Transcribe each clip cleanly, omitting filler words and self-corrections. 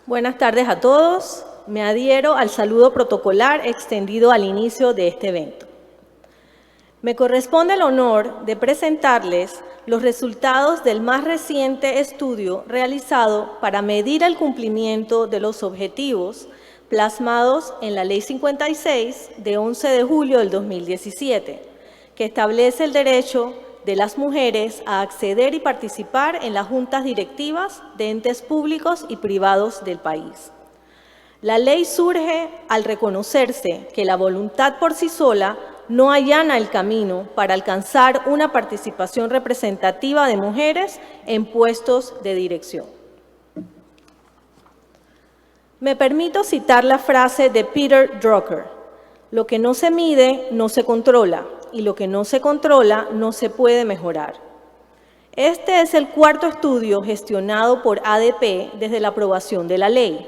Buenas tardes a todos. Me adhiero al saludo protocolar extendido al inicio de este evento. Me corresponde el honor de presentarles los resultados del más reciente estudio realizado para medir el cumplimiento de los objetivos plasmados en la Ley 56 de 11 de julio del 2017, que establece el derecho de las mujeres a acceder y participar en las juntas directivas de entes públicos y privados del país. La ley surge al reconocerse que la voluntad por sí sola no allana el camino para alcanzar una participación representativa de mujeres en puestos de dirección. Me permito citar la frase de Peter Drucker: lo que no se mide no se controla, y lo que no se controla no se puede mejorar. Este es el cuarto estudio gestionado por ADP desde la aprobación de la ley.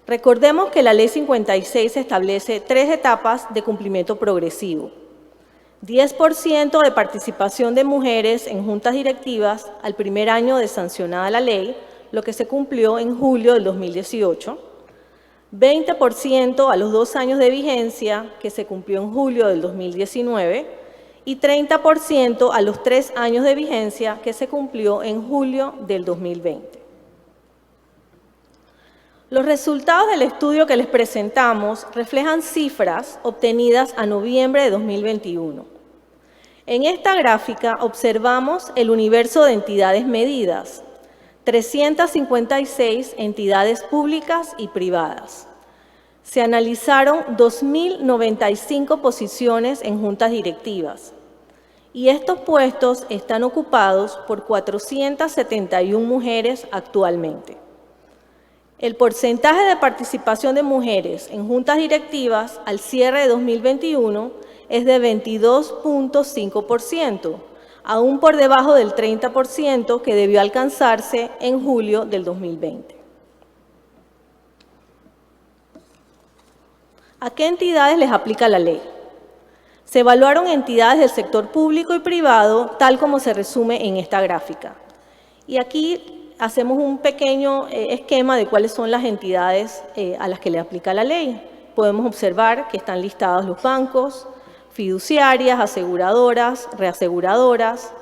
Recordemos que la Ley 56 establece 3 etapas de cumplimiento progresivo. 10% de participación de mujeres en juntas directivas al primer año de sancionada la ley, lo que se cumplió en julio del 2018. 20% a los 2 años de vigencia, que se cumplió en julio del 2019, y 30% a los 3 años de vigencia, que se cumplió en julio del 2020. Los resultados del estudio que les presentamos reflejan cifras obtenidas a noviembre de 2021. En esta gráfica observamos el universo de entidades medidas, 356 entidades públicas y privadas. Se analizaron 2.095 posiciones en juntas directivas y estos puestos están ocupados por 471 mujeres actualmente. El porcentaje de participación de mujeres en juntas directivas al cierre de 2021 es de 22.5%, aún por debajo del 30% que debió alcanzarse en julio del 2020. ¿A qué entidades les aplica la ley? Se evaluaron entidades del sector público y privado, tal como se resume en esta gráfica. Y aquí hacemos un pequeño esquema de cuáles son las entidades a las que le aplica la ley. Podemos observar que están listados los bancos, fiduciarias, aseguradoras, reaseguradoras,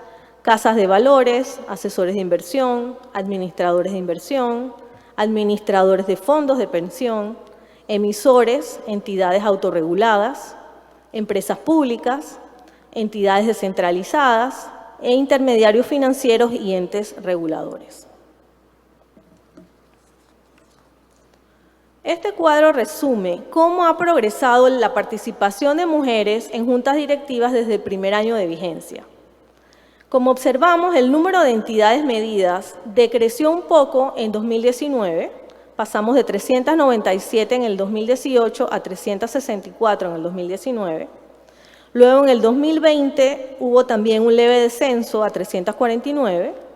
casas de valores, asesores de inversión, administradores de inversión, administradores de fondos de pensión, emisores, entidades autorreguladas, empresas públicas, entidades descentralizadas e intermediarios financieros y entes reguladores. Este cuadro resume cómo ha progresado la participación de mujeres en juntas directivas desde el primer año de vigencia. Como observamos, el número de entidades medidas decreció un poco en 2019, pasamos de 397 en el 2018 a 364 en el 2019. Luego, en el 2020, hubo también un leve descenso a 349.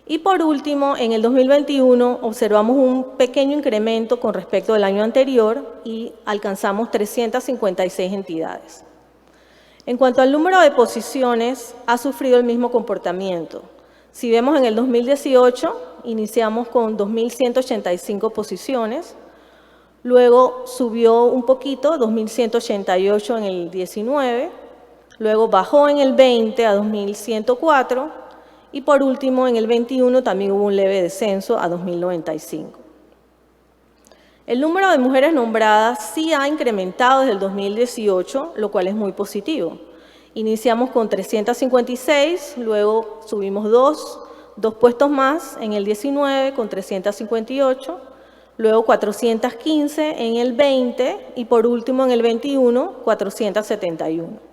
Y por último, en el 2021 observamos un pequeño incremento con respecto al año anterior y alcanzamos 356 entidades. En cuanto al número de posiciones, ha sufrido el mismo comportamiento. Si vemos en el 2018, iniciamos con 2.185 posiciones, luego subió un poquito, 2.188 en el 19, luego bajó en el 20 a 2.104, y por último, en el 21 también hubo un leve descenso a 2.095. El número de mujeres nombradas sí ha incrementado desde el 2018, lo cual es muy positivo. Iniciamos con 356, luego subimos dos puestos más en el 19 con 358, luego 415 en el 20 y por último en el 21, 471.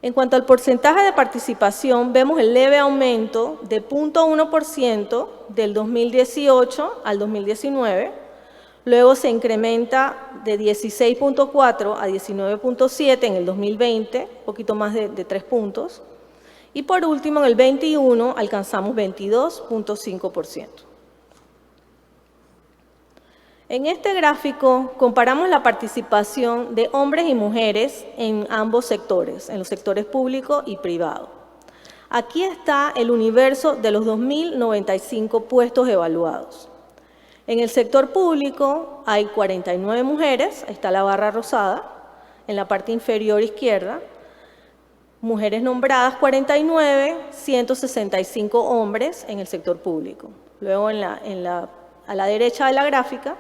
En cuanto al porcentaje de participación, vemos el leve aumento de 0.1% del 2018 al 2019, luego se incrementa de 16.4 a 19.7 en el 2020, un poquito más de 3 puntos, y por último en el 21 alcanzamos 22.5%. En este gráfico comparamos la participación de hombres y mujeres en ambos sectores, en los sectores público y privado. Aquí está el universo de los 2.095 puestos evaluados. En el sector público hay 49 mujeres, ahí está la barra rosada, en la parte inferior izquierda. Mujeres nombradas 49, 165 hombres en el sector público. Luego a la derecha de la gráfica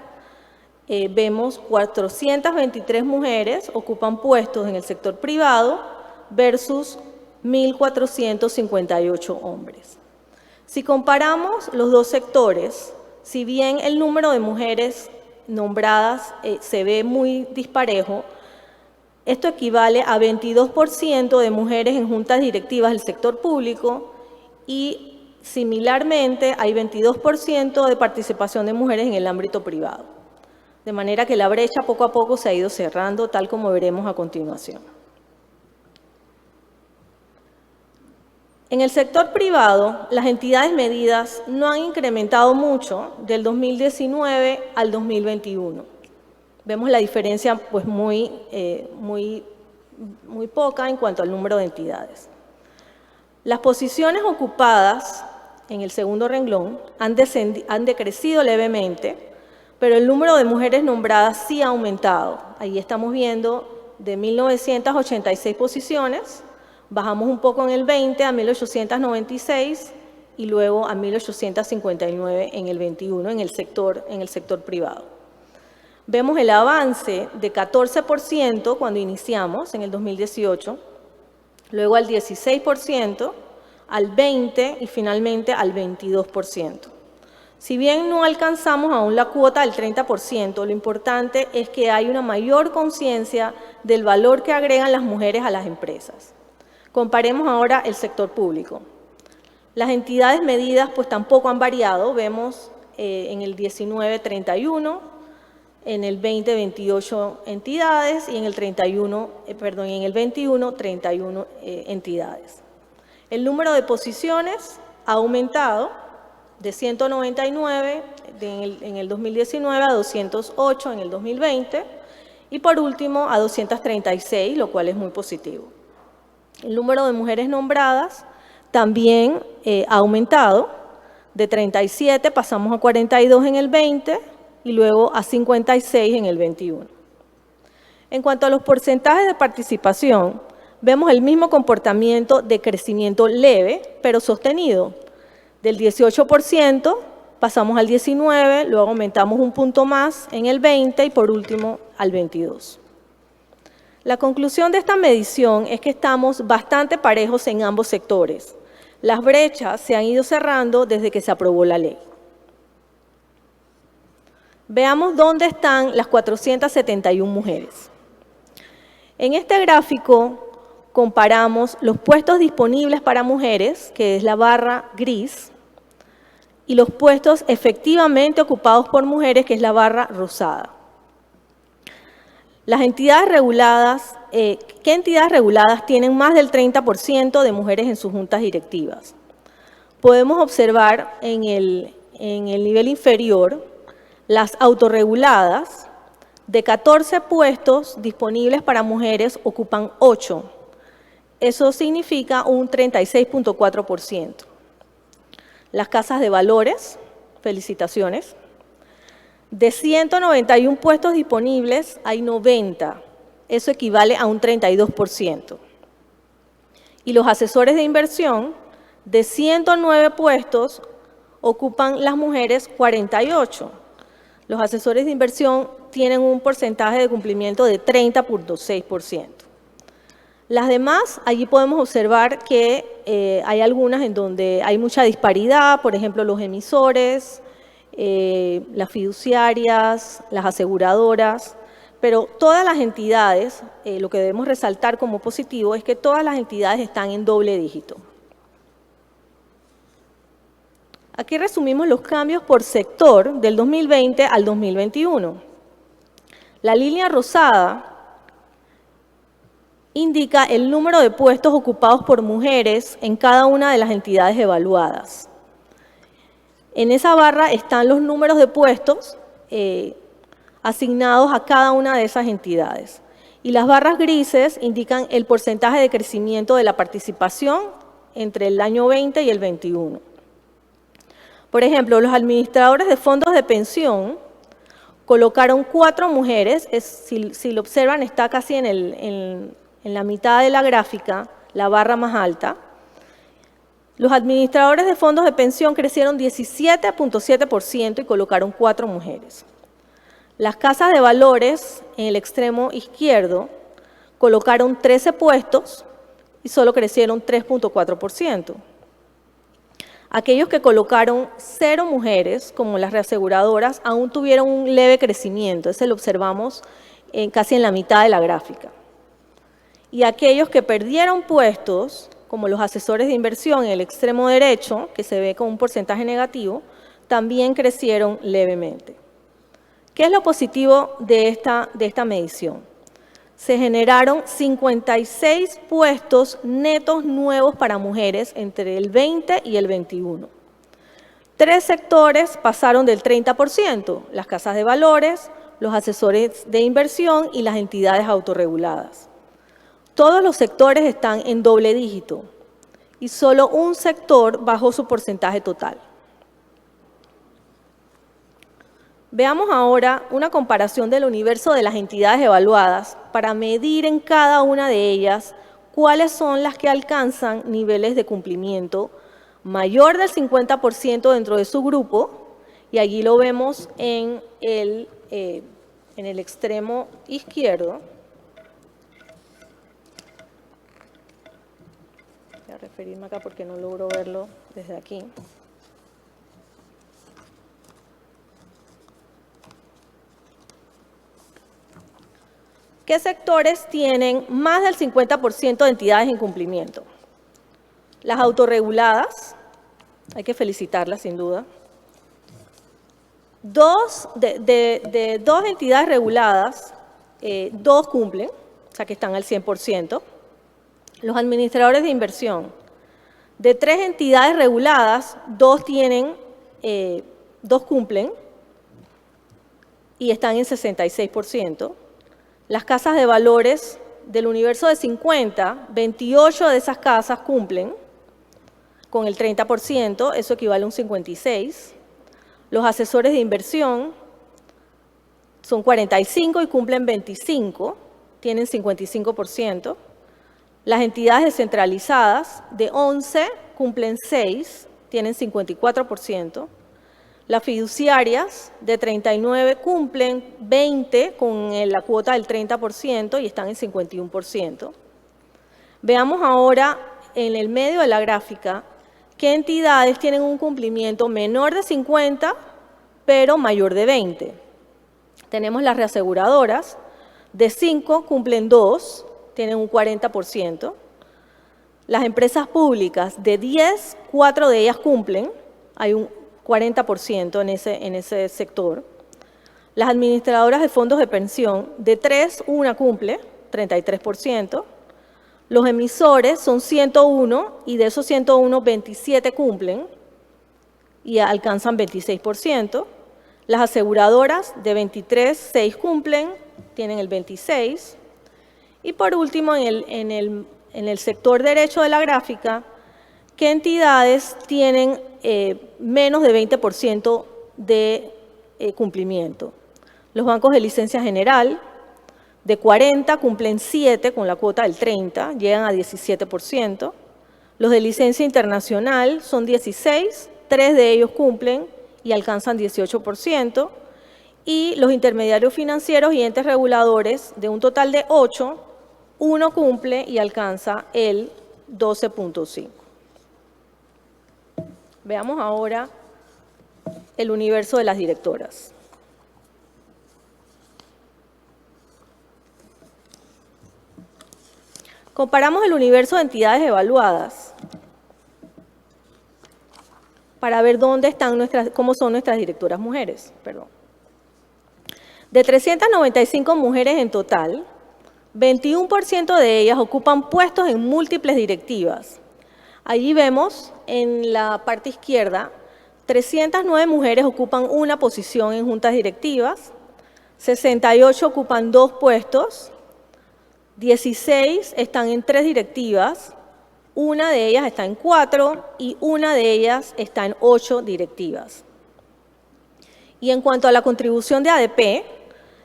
vemos 423 mujeres ocupan puestos en el sector privado versus 1.458 hombres. Si comparamos los dos sectores, si bien el número de mujeres nombradas se ve muy disparejo, esto equivale a 22% de mujeres en juntas directivas del sector público y similarmente hay 22% de participación de mujeres en el ámbito privado. De manera que la brecha poco a poco se ha ido cerrando, tal como veremos a continuación. En el sector privado, las entidades medidas no han incrementado mucho del 2019 al 2021. Vemos la diferencia pues, muy poca en cuanto al número de entidades. Las posiciones ocupadas en el segundo renglón han decrecido levemente, pero el número de mujeres nombradas sí ha aumentado. Ahí estamos viendo de 1.986 posiciones, bajamos un poco en el 20 a 1.896 y luego a 1.859 en el 21 en el sector privado. Vemos el avance de 14% cuando iniciamos en el 2018, luego al 16%, al 20% y finalmente al 22%. Si bien no alcanzamos aún la cuota del 30%, lo importante es que hay una mayor conciencia del valor que agregan las mujeres a las empresas. Comparemos ahora el sector público. Las entidades medidas pues tampoco han variado, vemos en el 19, 31, en el 20, 28 entidades y en el 21, 31 entidades. El número de posiciones ha aumentado de 199 en el 2019 a 208 en el 2020 y por último a 236, lo cual es muy positivo. El número de mujeres nombradas también ha aumentado, de 37 pasamos a 42 en el 20 y luego a 56 en el 21. En cuanto a los porcentajes de participación, vemos el mismo comportamiento de crecimiento leve, pero sostenido. Del 18% pasamos al 19%, luego aumentamos un punto más en el 20% y por último al 22%. La conclusión de esta medición es que estamos bastante parejos en ambos sectores. Las brechas se han ido cerrando desde que se aprobó la ley. Veamos dónde están las 471 mujeres. En este gráfico comparamos los puestos disponibles para mujeres, que es la barra gris, y los puestos efectivamente ocupados por mujeres, que es la barra rosada. Las entidades reguladas, ¿qué entidades reguladas tienen más del 30% de mujeres en sus juntas directivas? Podemos observar en el nivel inferior las autorreguladas, de 14 puestos disponibles para mujeres ocupan 8. Eso significa un 36.4%. Las casas de valores, felicitaciones. De 191 puestos disponibles hay 90. Eso equivale a un 32%. Y los asesores de inversión, de 109 puestos ocupan las mujeres 48. Los asesores de inversión tienen un porcentaje de cumplimiento de 30.6%. Las demás, allí podemos observar que hay algunas en donde hay mucha disparidad, por ejemplo, los emisores, las fiduciarias, las aseguradoras, pero todas las entidades, lo que debemos resaltar como positivo es que todas las entidades están en doble dígito. Aquí resumimos los cambios por sector del 2020 al 2021. La línea rosada indica el número de puestos ocupados por mujeres en cada una de las entidades evaluadas. En esa barra están los números de puestos asignados a cada una de esas entidades. Y las barras grises indican el porcentaje de crecimiento de la participación entre el año 20 y el 21. Por ejemplo, los administradores de fondos de pensión colocaron 4 mujeres, si lo observan está casi en la mitad de la gráfica, la barra más alta. Los administradores de fondos de pensión crecieron 17.7% y colocaron 4 mujeres. Las casas de valores, en el extremo izquierdo, colocaron 13 puestos y solo crecieron 3.4%. Aquellos que colocaron 0 mujeres, como las reaseguradoras, aún tuvieron un leve crecimiento. Ese lo observamos casi en la mitad de la gráfica. Y aquellos que perdieron puestos, como los asesores de inversión en el extremo derecho, que se ve con un porcentaje negativo, también crecieron levemente. ¿Qué es lo positivo de esta medición? Se generaron 56 puestos netos nuevos para mujeres entre el 20 y el 21. 3 sectores pasaron del 30%, las casas de valores, los asesores de inversión y las entidades autorreguladas. Todos los sectores están en doble dígito y solo un sector bajó su porcentaje total. Veamos ahora una comparación del universo de las entidades evaluadas para medir en cada una de ellas cuáles son las que alcanzan niveles de cumplimiento mayor del 50% dentro de su grupo, y allí lo vemos en el extremo izquierdo. Voy a referirme acá porque no logro verlo desde aquí. ¿Qué sectores tienen más del 50% de entidades en cumplimiento? Las autorreguladas, hay que felicitarlas sin duda. De 2 entidades reguladas, 2 cumplen, o sea que están al 100%. Los administradores de inversión, de 3 entidades reguladas, 2 cumplen y están en 66%. Las casas de valores del universo de 50, 28 de esas casas cumplen con el 30%, eso equivale a un 56%. Los asesores de inversión son 45 y cumplen 25, tienen 55%. Las entidades descentralizadas de 11 cumplen 6, tienen 54%. Las fiduciarias de 39 cumplen 20 con la cuota del 30% y están en 51%. Veamos ahora en el medio de la gráfica qué entidades tienen un cumplimiento menor de 50 pero mayor de 20. Tenemos las reaseguradoras, de 5 cumplen 2, tienen un 40%. Las empresas públicas, de 10, 4 de ellas cumplen, hay un 40% en ese sector. Las administradoras de fondos de pensión, de 3, 1 cumple, 33%. Los emisores son 101 y de esos 101, 27 cumplen y alcanzan 26%. Las aseguradoras, de 23, 6 cumplen, tienen el 26%. Y por último, en el sector derecho de la gráfica, ¿qué entidades tienen menos de 20% de cumplimiento? Los bancos de licencia general, de 40 cumplen 7 con la cuota del 30, llegan a 17%. Los de licencia internacional son 16, 3 de ellos cumplen y alcanzan 18%. Y los intermediarios financieros y entes reguladores, de un total de 8, 1 cumple y alcanza el 12.5%. Veamos ahora el universo de las directoras. Comparamos el universo de entidades evaluadas para ver cómo son nuestras directoras mujeres. De 395 mujeres en total, 21% de ellas ocupan puestos en múltiples directivas. Allí vemos en la parte izquierda, 309 mujeres ocupan una posición en juntas directivas, 68 ocupan 2 puestos, 16 están en 3 directivas, una de ellas está en 4 y una de ellas está en 8 directivas. Y en cuanto a la contribución de ADP,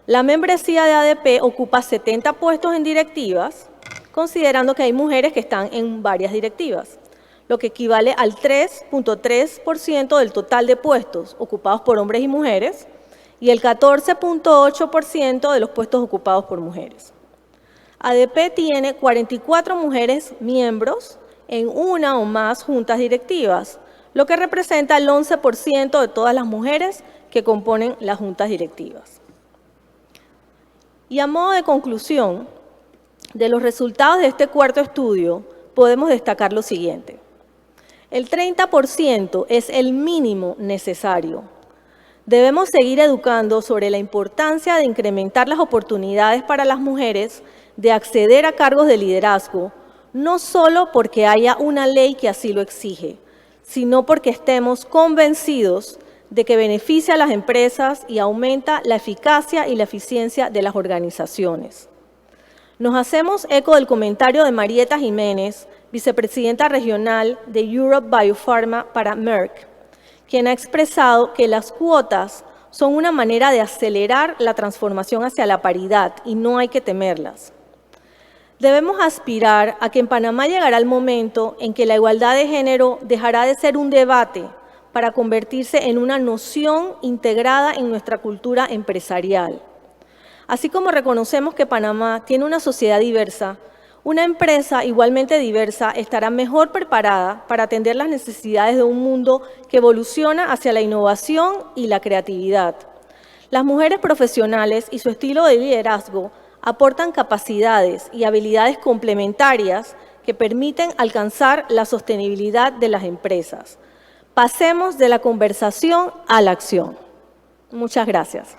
la membresía de ADP ocupa 70 puestos en directivas, considerando que hay mujeres que están en varias directivas, lo que equivale al 3.3% del total de puestos ocupados por hombres y mujeres y el 14.8% de los puestos ocupados por mujeres. ADP tiene 44 mujeres miembros en una o más juntas directivas, lo que representa el 11% de todas las mujeres que componen las juntas directivas. Y a modo de conclusión, de los resultados de este cuarto estudio, podemos destacar lo siguiente. El 30% es el mínimo necesario. Debemos seguir educando sobre la importancia de incrementar las oportunidades para las mujeres de acceder a cargos de liderazgo, no solo porque haya una ley que así lo exige, sino porque estemos convencidos de que beneficia a las empresas y aumenta la eficacia y la eficiencia de las organizaciones. Nos hacemos eco del comentario de Marieta Jiménez, vicepresidenta regional de Europe Biopharma para Merck, quien ha expresado que las cuotas son una manera de acelerar la transformación hacia la paridad y no hay que temerlas. Debemos aspirar a que en Panamá llegará el momento en que la igualdad de género dejará de ser un debate para convertirse en una noción integrada en nuestra cultura empresarial. Así como reconocemos que Panamá tiene una sociedad diversa, una empresa igualmente diversa estará mejor preparada para atender las necesidades de un mundo que evoluciona hacia la innovación y la creatividad. Las mujeres profesionales y su estilo de liderazgo aportan capacidades y habilidades complementarias que permiten alcanzar la sostenibilidad de las empresas. Pasemos de la conversación a la acción. Muchas gracias.